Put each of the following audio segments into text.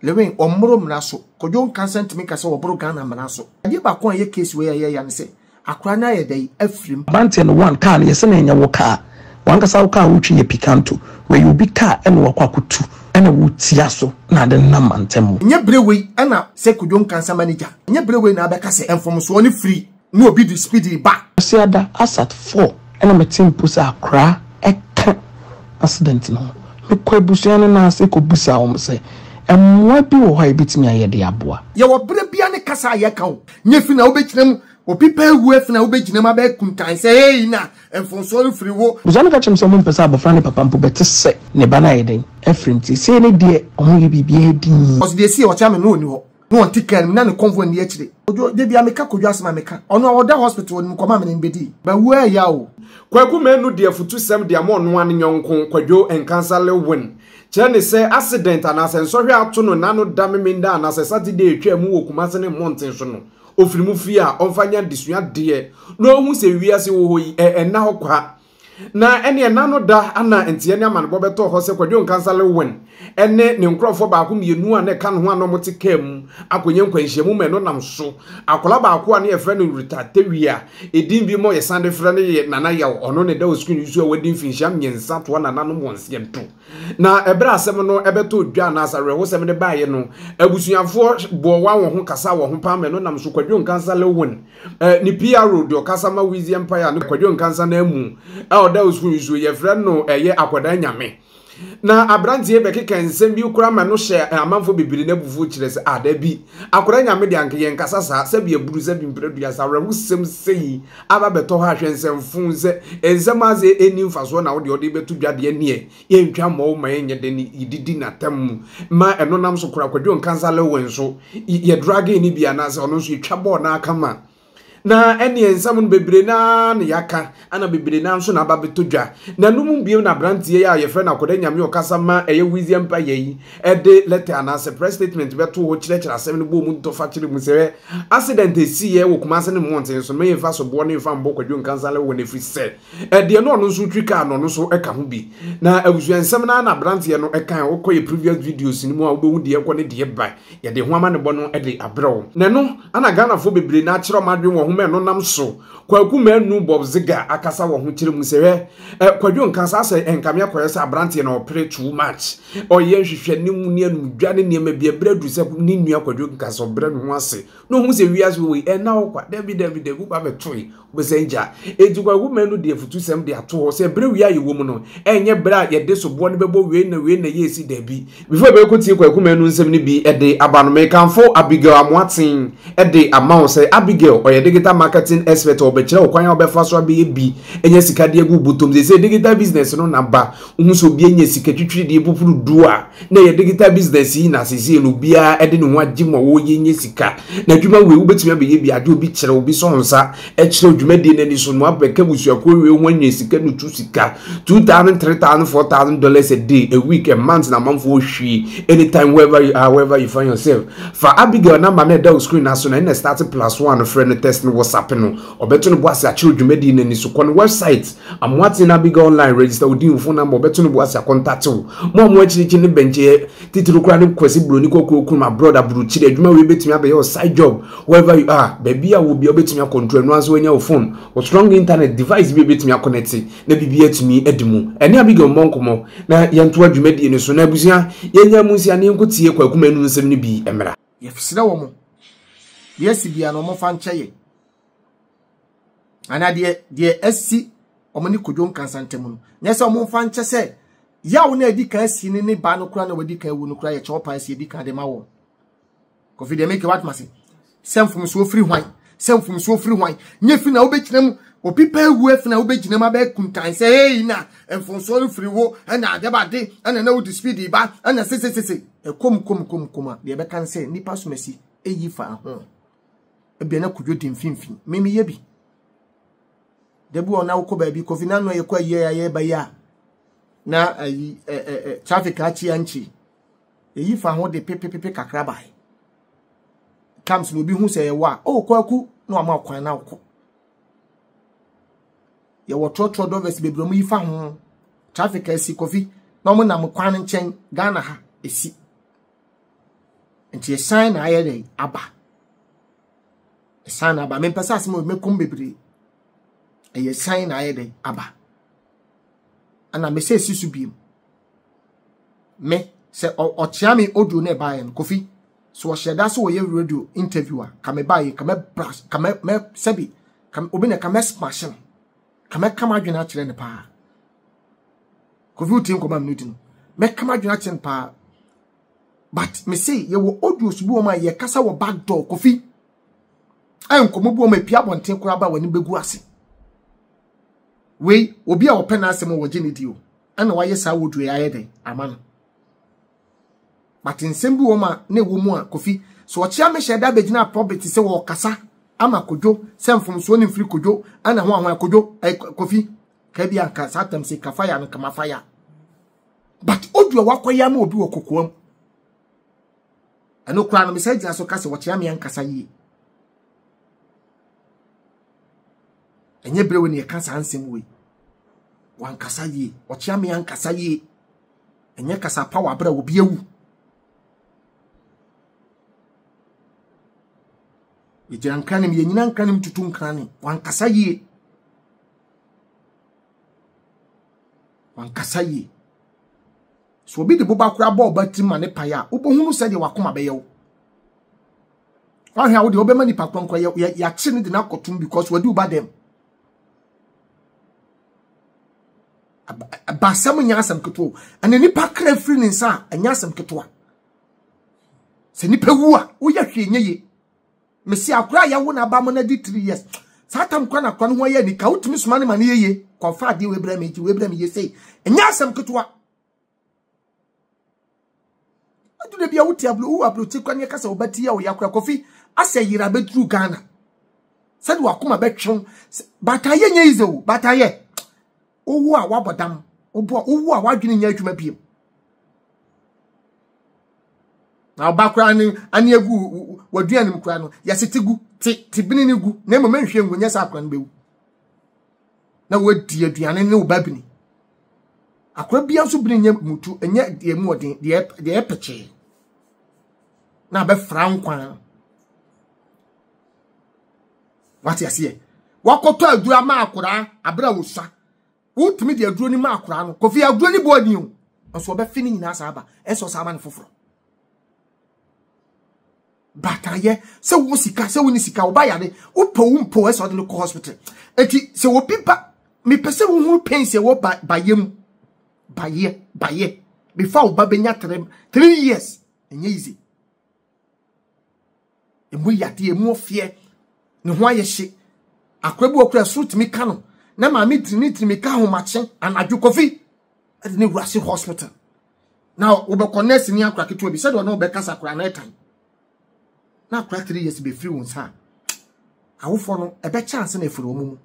lewen omro mnaso kodwo consent me kase obro Ghana mnaso ade ba kon ye case we ye ya ne se akra na ye dai afrim bante no one car ye se na nya wo car wankasa wo car wutwi ye picanto where you be car ene wakwakutu ene wutia so na de namantem nye brewe ana se kodwo cancer manager nye brewe na abeka se enfomso ni free no obi di speedy ba siada asat 4 ene metim pusa akra eka accident no me kwabusia no na se ko busa wo se emwa bi wo ha ebitimi ayede aboa ye wo bre bia ne kasa ayeka wo nye fi na obekinem opipa ewu efi na obekinem abe kuntan se hey na enfonso no free wo buzana ka chim so mo mpesa abofra ne papa mpo bete se ne ba na ayede efrinti se ne de omo ye bibia edin os de si o cha me no oni ho no on ticket na ne convo ni akire ojo de bia meka kodwo asema meka ono oda hospital ni koma me nbedi ba wu ya o kwaku menu de afutu sem de amo no an nyonko kwadwo enkansale win chene se accident ana se nsohwe ato no nano damemenda ana se Saturday etwamu wo kumase ne monten so no ofirimu fi a onfanya disua de no hu se wiase wo hoyi na hokwa na ene nano da ana entie ne amane bobeto ho se kwadwo nkansale win ene ne nkrofo ba ko mienu a ne ka no ho ano mote kam akonye nkwanhyiamu me no nam so akola ba ko ane efre no ritatewia edin bi mo ye sande fre ne nana ya ono ne da o screen yusu a wadi mfinhia myensa to nana no monse ento na ebra asem no ebeto odwa na asare ho sem ne baaye no abusuafo bo wa wo ho kasa wo ho pa me no nam so kwadwo nkansale win ni PRO de okasama Wizi Empire no kwadwo nkansa na amu da usku yusu ye friend no eye akwada nyame na abrantie bekeka nsem bi ukura ma no hye amanfo bibiri na bufu kire se ada bi akwada nyame de anke ye nkasa sa se bi eburu se bi mpredua sa rewu sem sei aba beto ha hwe nsem funze enzem aze eni mfaso na wo de ode betu dwade ne ye ntwa mo ma ye nyede ni ididi na tam ma eno nam so kura kwadwo nkansa le wenso ye drage ni bia na se ono so twa bo na aka ma na eni ensam bebre na ne yaka ana bebre na nso na babetodwa na num biem na brantie ya ye frɛ na koda nyame okasa ma eye Wizi Empire yi ede letter ana se press statement beto ho kyerɛkyerɛ asɛm ne bo mu to fa kyerɛ mu se accident esi ye wo kumase ne monten so me yfa so bo ne yfa mbo kwadwo nkansale wo ne fi se ede no no nso twika no no so eka ho bi na abusu ensam na brantie no eka wo ye previous videos ni mu a wo behu de ekɔ ne de ba ye de ho ama ne bo no ede abrɛw na no ana Ghana fo bebre na kyerɛ madwen wo me no nam so kwaku manu Bob Ziga akasa wo ho kire mu sewe kwadwo nkansa ase enkame akoyesa abrantie na opere too much oye hwehwe ne mu ne anu dwane ne ma bia bradu se ni nua kwadwo nkansa obra no ho ase no hu se wiase we na okwa David gu ba betoi obesenja eju kwaku manu de futu sem de ato ho se bre wi aye wo mu no enye bra ye de so bo ne bebo we na yesi dabi before be ko tie kwaku manu nsem ne bi ede abanome kanfo Abigail Amoaten ede amawo se Abigail oye digital marketing expert obekire okwan obefa so abe bi enye sika de gu butom ze digital business no na ba hu so bi enye sika twitwiri de popuru dua na ye digital business yi na sisi no bia ede ne ho agimo wo ye enye sika na dwuma we wo betumi abe bi ade obi kire obi so nsa e kire dwuma de na ni so no abeka busuako we ho anya sika no tu sika $2,000 $3,000 $4,000 a day a week a month na month for hwi anytime wherever you find yourself for Abigail na ma na da screen na so na start +1 friend test no WhatsApp no obeto no boase a children dwumadi na ni so kon website Amoaten Abigail online register odi phone number obeto no boase a contact mo achirichi ne benche titiri kura ne kwasi broni kokoku my brother buru chiri adwuma we betumi abe your side job wherever you are baby a wo bi obetumi control no anso anya phone or strong internet device bi betumi connect na bibia tumi edimu ene Abigail monkomo na yanto adwumadi ne so na abusia yenya munsia ne nkotie kwaku manu nsem ne bi emra yefsira wo mo yes bia no mo fa nkyeye ana de esi omani kodwo nkansantem no nyese omo fa nche se yawo na edi kan si ni ba no kura na wadi kan wu no kura ye chopa si edi kan de ma wo kofi de make what masi semfum so free hwan nye fi na obekinem opipa ewu efi na obekinem abe kuntan se hey na enfonso no free wo na adebade na na wo di speed ba na se kom de be kan se nipa so masi eyi fa ho ebia na kodwo di mfimfin memi ye bi debu ona wo ko ba bi kofi na no ye kwa ye ba ya na traffic achi anchi eyi fa ho de pepepepe kakra bai comes no bi hu se ye wa o kwaku no ama kwan na wo ye wo trotro dovers bebro mu yi fa ho traffic asi kofi na mo na mo kwan nchen Ghana ha esi nti sign na ayede aba sign aba me pesa asem me kom bebre e sign na ayede aba ana me se sisu biem me se o chia me audio na ba yen Kofi so o sheda so ye radio interviewer ka me ba ye ka me brush ka me sebi ka obi na ka me smash ka me kama adwena kire ne pa Kofi utim ko ma minuti no me kama adwena kire ne pa but me say ye wo audio subu o ma ye kasa wo back door Kofi ay nkomo bu o ma pia bonten kura ba wani begu ase we obi a open asem wo gene o ana wa ye sa wo du ya den amano but nsem bi wo ma na wo mu a Kofi so o chia me sheda begina property se wo kasa ama kojo semfom so ni free kojo ana ho ahwan kojo Kofi ka bia nka satam se ka fire no kama fire but audio wakoya ma obi wo kokoam ano kura no message aso ka se wo chia me ankasa yi enye brewe ne kasa ansem we wan kasa yi wo chia me ankasa yi enye kasa power bra obi ewu Ejiran kanim ye nyina kanim tutun krani wan kasa yi so bi de boba kura bo batim ma ne paya obohunu se de wakoma be yew ahia wo de obema ni pakon kwa ya chi ne de na kotum because we do bad them abasam nyasam keto ane ni pakra free ni nsa anyasam keto se ni pewu a wo ya hwe nyeye mesi akura ya wo na ba mo na di 3 years satam kwa na kwa no ho ya ni ka utimi suma ne ma ne yeye kwa fa de we bra me ye sei anyasam keto adu de bia wuti ablu u ablu ti kwa ne kasa obati ya wo yakura Kofi ase yira bedru Ghana sadu akoma betwon bataye nya izewu bataye owu a wabodam owu a wadwene nya adwuma biem na bakura ni ani egu waduane mkura no yasetigu ti bini ni gu na mama nhwe ngunya sa akran bewu na wadi aduane ne obabini akra bia so bini nya mutu enya de mu odin de epeche na be frankwan wati asiye wakoto adura ma akura abra wosa wutumi de aduro ni ma akura no Kofi aduro ni bodi o nso be fini nyina sa aba enso sa aba ne foforo bataye se wo sika se woni sika wo ba yade wo po eso de ko hospital eti se wo pipa me pese wo hu pense wo bayem baye before wo ba benya 3 years enye easy emu yade emu ofie ne ho ayehye akwabu okura suit mi kano na ma mi trini mi ka ho mache anadwo Kofi ade ne wurase hospital now wo be connect ni akura keto bi said wo na wo be kasa akura na etan na akura 3 years be free won sa awofo no e be chance na efuro omumu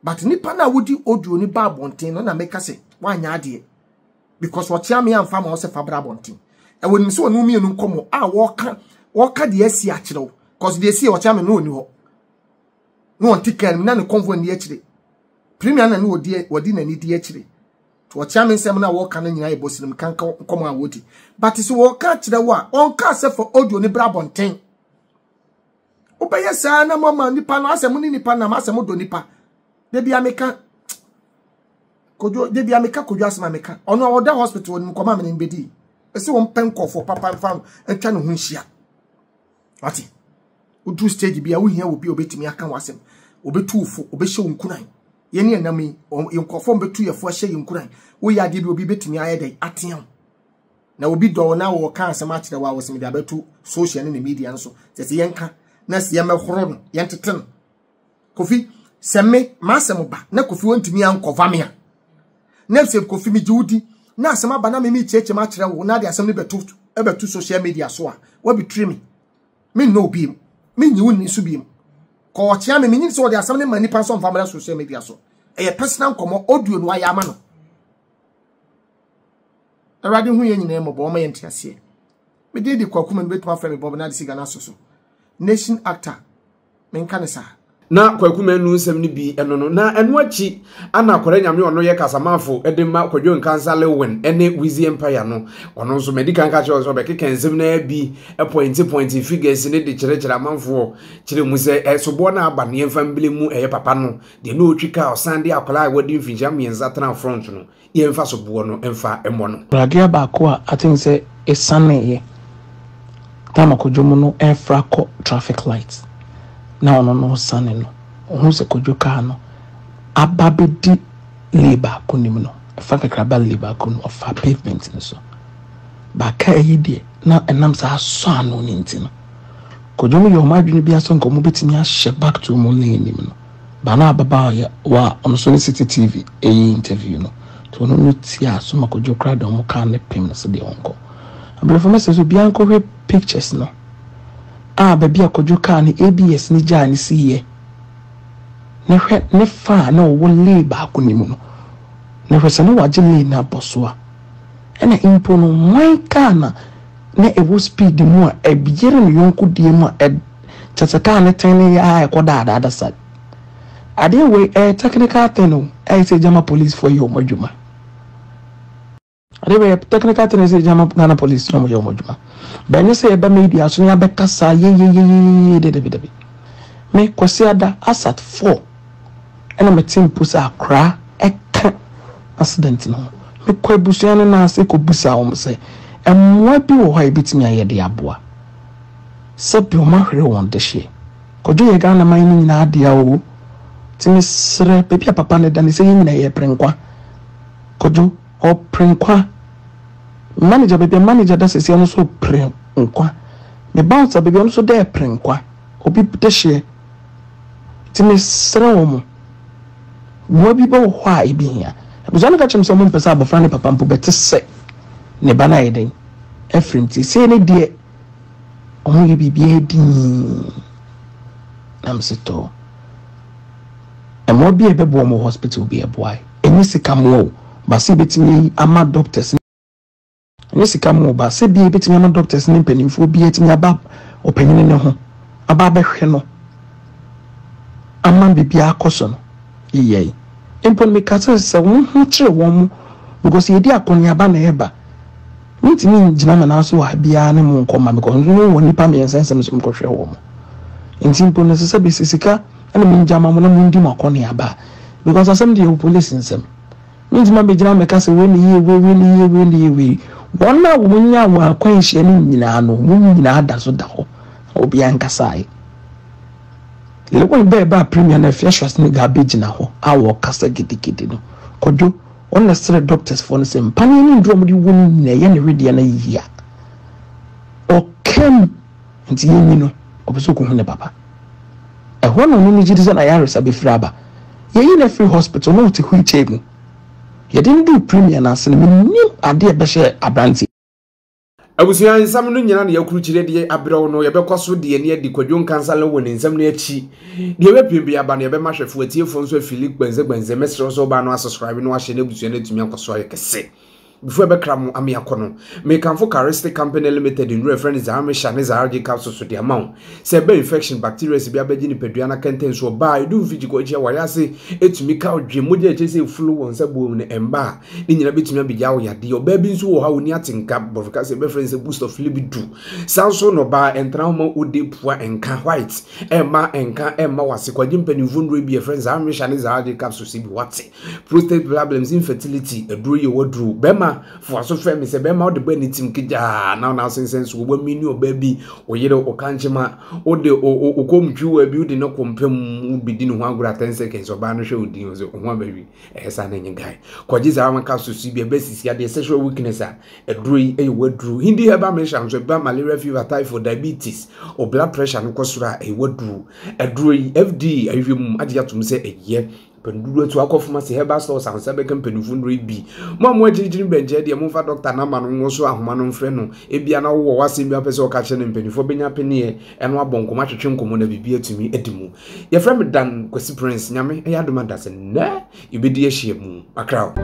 but nipa na wodi audio ni ba bonten no na make say wanya ade because what ya me amfa ma wo se fabra bonten e woni so onu mienu nkomo a wo ka de asi a kirew cause de asi wo cha me no oni ho no on ticket na ne convoy ni akire premier na no wodi na ni di akire to wo cha me nsem na wo ka na nyina e bosirim kan nkomo a wodi but so wo ka kirew a on ka se for audio ni bra bonten obeye sa na mama nipa no asem ni nipa na asem do nipa de bia meka kojo asema meka ono oda hospital ni nkoma me nbedi ese won penkofo papa fam etwa no hunhia ati udu stage bia wo hia obi obetimi aka wasem obetuufo obehye wonkunan ye ne enami nkofo betu yefo hye yonkunan wo ya de bi obi betimi ayedai ateam na obi do na wo ka asem a kire wa wasem de abetu social ne media nso tese yenka na se yemehoro no yenteten Kofi seme masem ba na Kofi wontimi ankova me a na se Kofi mi jiudi na asem aba na me cheche ma kire wo na de asem ne betu social media so a wo betri me no bi me nyi woni so bi ko chia me nyi so de asem ne mani pan so family social media so e personal komo audio no aya ma no awade hu ye nyina mo bo ma ye ntiase me de di kwakuma me betuma frame bob na de siga na so nation actor me nka ne sa na kwakumenu nsem ni bi eno no na eno achi ana akwara nyame ono ye kasamafo edema kwadwo nkansale win ene Wizi Empire no ono nso medical ka cho so be keke nsem na bi point figures ne de kire amanfo kire mu se esobo na aba ne mfa mbele mu eye papa no de no otwika osande akwara wadi mfinja mienza tra front no ye mfa sobo no emfa emo no ragia ba ko a I think say esane ye tama kodwomu no efra ko traffic lights na ono no sane no ohun se kodwoka no ababedi labor konim no fa kakraba labor kono ofa pavement no so ba ka yide na enam sa so ano ni ntino kodwomu yo madwene bia so nko mo betimi ahye back to mo lane no ba na ababa ya wa ono so City TV interview no to no ti aso makodwokra do mo kan ne pem no se de onko abrefo message bia nko hwe pictures no baby akodwoka ni ABS ni ja ni siye ne hwe ne fa na wo labor konim no ne hwe se no wagele na bosoa ena impo no wan kana na ewo speed mu a ebiyere no yonko die mu a tataka ne tene ya ekoda ada sad ade we technical thing say jama police for you moduma ade we technical thing say jama Ghana police no yo moduma benye say eba media so ya bekasa ye de me kwasi ada asat 4 ena metim pusa akra eka accident no me kwa busuane na ase ko busa wo se emwa bi wo ha ebitimi ayede aboa sabi o ma hwere won de hye kodwo ye Ghana man ni na ade awo timi sre pepi papa ne dani se nyina ye prenkwa kodwo o prenkwa manager da sese no so prenkwa me bouncer baby no so de prenkwa obi de hye timi sre wo mo wo bi bo ho a ebi hia abuzana ka chemso mo mpesa abofra ne papa mpo bete se ne bana yeden efrinti se ne de omo ye bibia din namseto emo bi ebebo mo hospital bi eboy eni sika mo ba se betimi ama doctors eni sika mo ba se bi betimi ama doctors ne penimfo bi etimi aba opanyin ne ho aba behwe no ama bibia akoso no yeye empon me kasa se wo hu kire wo mu because ye di akoni aba na eba ntimi njina ma na so wa bia ne mu nkoma me ko no woni pa me ensensem so mkohwe wo mu ntimpo ne se be sisika ana me njama mo na mu ndi makoni aba because asem de police nsem njima be jina me kasa we ni ye wona wo nya wa kwan hye ni nyina no mu nyina ada so da ho obi ankasai lekwa be ba premier na fiashwas ni garbage na ho awo kasa gidigidi no kodwo on stre doctors for the same pani ni ndro mudi woni nyina ye ne redia na yia o kem nti yenyi no obeso ko hune papa e ho no ni jidi na yare sabe fraba ye yi na free hospital no te hu chegu ye didn't do premier na sene ni ade e be she abranti abusuan nsam no nyina na yakuru kire de abrew no yebekwaso de ne adi kwadwo kansale woni nsam na achi de yebepembe aba na yebemahwefo atiefo nso Philip gbenze mesro so ba no subscribe no ahye na abusuan atumi akwaso ayekese before bekram amiakono me kanfo Charistic Company Limited in reference Zahame Shane Zahage capsule so the amount say be infection bacteria se bia beji ni pedua na kenten so ba edu fijiko eje wayase etumi ka odwe moja eche se flu won se bo ne emba ni nyina betumi abia wo yade oba bi nso wo ha woni atinka bofika se be friends boost of libido sanso no ba entra ma ode pua enka white emma enka emma wase kwaji mpanifo nro bi friends Zahame Shane Zahage capsule se bi wate prostate problems infertility eduro ye wodru bema for so fair me se be ma o de ba ni tim kija na sense wo ba mini oba bi oyere o kanchema o de o komtwu wa bi o de no kompem bi di no ho agura 10 seconds oba no hwe odin o ho abawi esa na nyi guy kwaji za ma ka so su bi be sisi ade sexual weakness a eduro e wadru hindi heba me shan so ba malaria fever typhoid diabetes o blood pressure no kosura e wadru eduro FD ahwem age atum se eye penduro to akofuma se heba stores and sebe company fundro bi mo agirigiri benje de mo fa doctor na ma no so ahoma no mfre no e bia na wo wase bia pese o ka che ne mpanifo benya pene e no abonkoma twetwe nkomo na bibia tumi edimu ye frame Dan Kwesi Prince nyame e yadoma dase na ibedi ahie mu akra